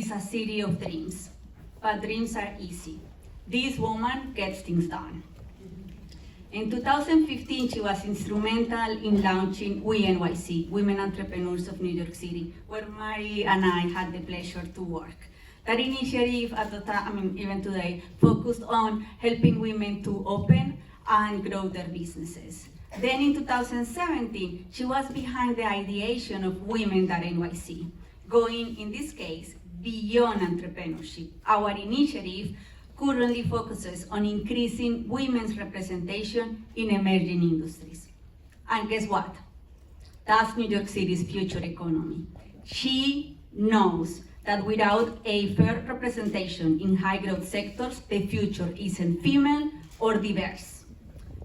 It's a city of dreams, but dreams are easy. This woman gets things done. In 2015, she was instrumental in launching We NYC, Women Entrepreneurs of New York City, where Mari and I had the pleasure to work. That initiative at the time, even today, focused on helping women to open and grow their businesses. Then in 2017, she was behind the ideation of Women.NYC, going, in this case, beyond entrepreneurship. Our initiative currently focuses on increasing women's representation in emerging industries. And guess what? That's New York City's future economy. She knows that without a fair representation in high growth sectors, the future isn't female or diverse.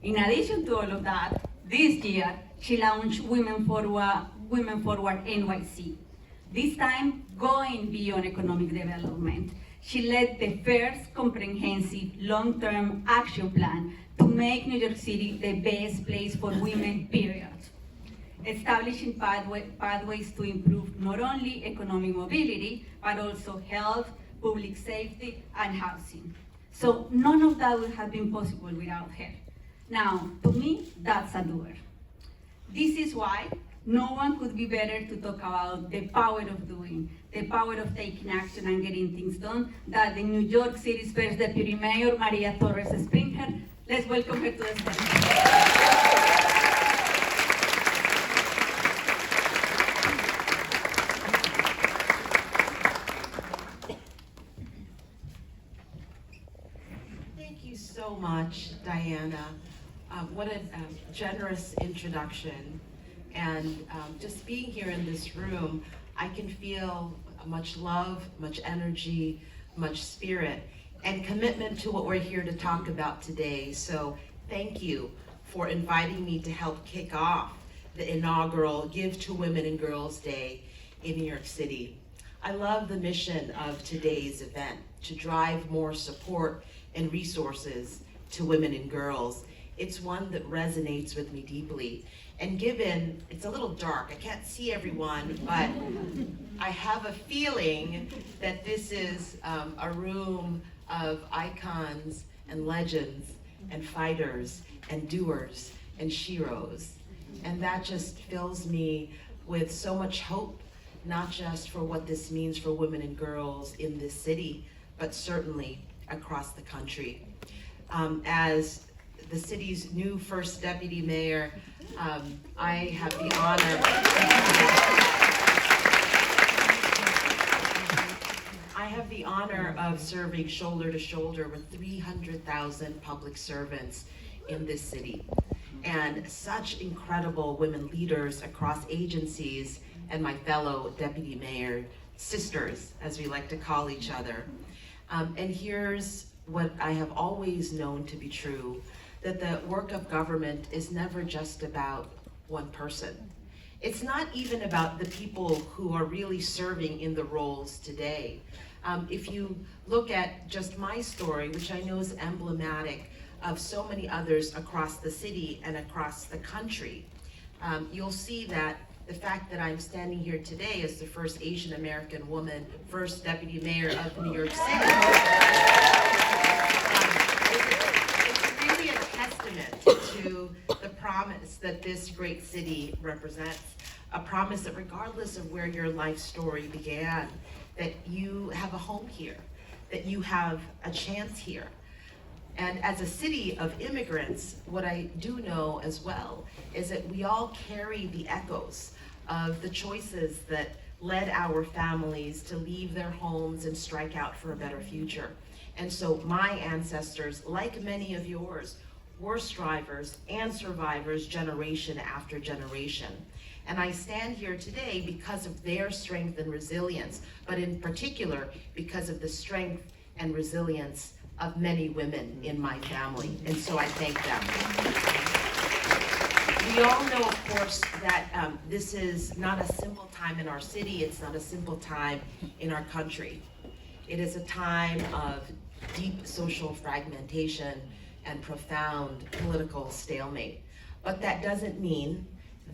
In addition to all of that, this year, she launched Women Forward NYC. This time, going beyond economic development. She led the first comprehensive long-term action plan to make New York City the best place for women, period. Establishing pathways to improve not only economic mobility, but also health, public safety, and housing. So none of that would have been possible without her. Now, to me, that's a doer. This is why no one could be better to talk about the power of doing, the power of taking action and getting things done than the New York City's first Deputy Mayor, Maria Torres-Springer. Let's welcome her to the stage. So much, Diana. What a generous introduction. And just being here in this room, I can feel much love, much energy, much spirit, and commitment to what we're here to talk about today. So thank you for inviting me to help kick off the inaugural Give to Women and Girls Day in New York City. I love the mission of today's event, to drive more support and resources to women and girls. It's one that resonates with me deeply. And given, it's a little dark, I can't see everyone, but I have a feeling that this is a room of icons and legends and fighters and doers and sheroes. And that just fills me with so much hope, not just for what this means for women and girls in this city, but certainly across the country. As the city's new first deputy mayor, I have the honor. I have the honor of serving shoulder to shoulder with 300,000 public servants in this city, and such incredible women leaders across agencies, and my fellow deputy mayor sisters, as we like to call each other. And here's what I have always known to be true, that the work of government is never just about one person. It's not even about the people who are really serving in the roles today. If you look at just my story, which I know is emblematic of so many others across the city and across the country, you'll see that the fact that I'm standing here today as the first Asian American woman, first deputy mayor of New York City, it's really a testament to the promise that this great city represents. A promise that regardless of where your life story began, that you have a home here, that you have a chance here. And as a city of immigrants, what I do know as well is that we all carry the echoes of the choices that led our families to leave their homes and strike out for a better future. And so my ancestors, like many of yours, were strivers and survivors generation after generation. And I stand here today because of their strength and resilience, but in particular because of the strength and resilience of many women in my family. And so I thank them. We all know, of course, that this is not a simple time in our city. It's not a simple time in our country. It is a time of deep social fragmentation and profound political stalemate. But that doesn't mean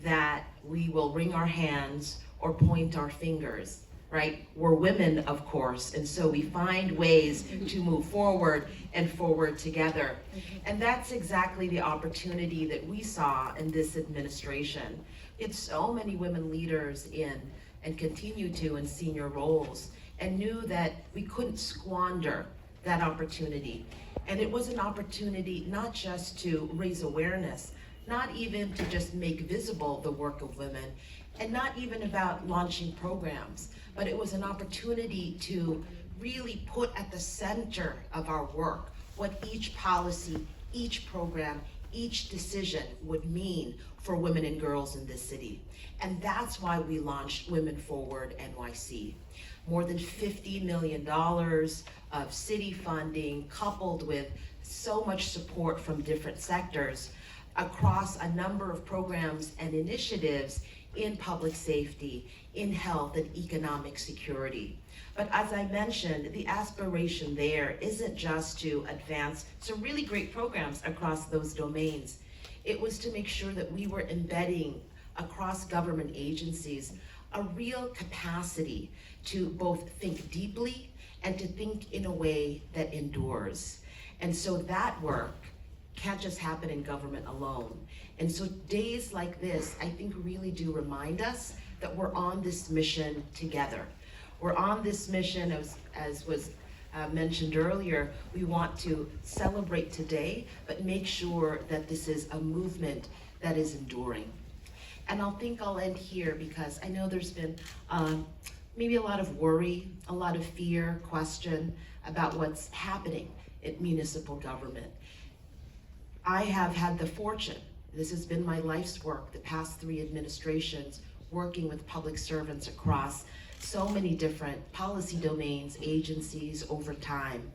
that we will wring our hands or point our fingers. right? We're women, of course, and so we find ways to move forward and forward together. And that's exactly the opportunity that we saw in this administration. It's so many women leaders in, and continue to, in senior roles, and knew that we couldn't squander that opportunity. And it was an opportunity not just to raise awareness, not even to just make visible the work of women, and not even about launching programs, but it was an opportunity to really put at the center of our work what each policy, each program, each decision would mean for women and girls in this city. And that's why we launched Women Forward NYC. More than $50 million of city funding, coupled with so much support from different sectors across a number of programs and initiatives in public safety, in health and economic security. But as I mentioned, the aspiration there isn't just to advance some really great programs across those domains. It was to make sure that we were embedding across government agencies a real capacity to both think deeply and to think in a way that endures. And so that work can't just happen in government alone. And so days like this, I think, really do remind us that we're on this mission together. We're on this mission, as was mentioned earlier, we want to celebrate today, but make sure that this is a movement that is enduring. And I'll end here because I know there's been maybe a lot of worry, a lot of fear, question about what's happening in municipal government. I have had the fortune, this has been my life's work, the past 3 administrations, working with public servants across so many different policy domains, agencies over time.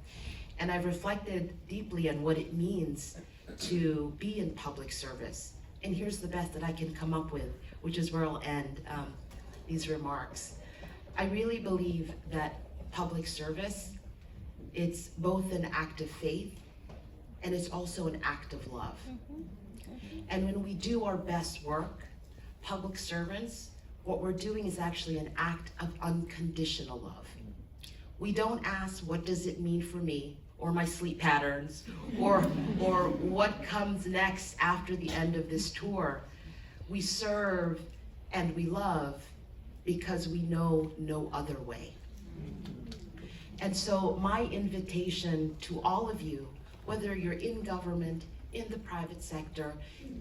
And I've reflected deeply on what it means to be in public service. And here's the best that I can come up with, which is where I'll end these remarks. I really believe that public service, it's both an act of faith and it's also an act of love. And when we do our best work, public servants, what we're doing is actually an act of unconditional love. We don't ask, what does it mean for me, or my sleep patterns, or what comes next after the end of this tour. We serve and we love because we know no other way. And so my invitation to all of you, whether you're in government, in the private sector,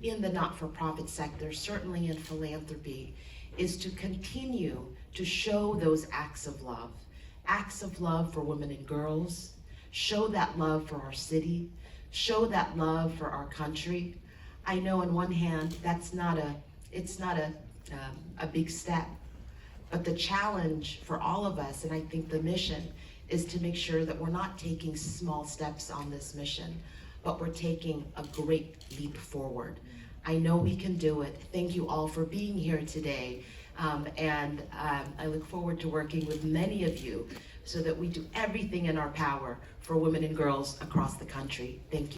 in the not-for-profit sector, certainly in philanthropy, is to continue to show those acts of love for women and girls, show that love for our city, show that love for our country. I know on one hand, it's not a big step, but the challenge for all of us, and I think the mission, is to make sure that we're not taking small steps on this mission, but we're taking a great leap forward. I know we can do it. Thank you all for being here today. And I look forward to working with many of you so that we do everything in our power for women and girls across the country. Thank you.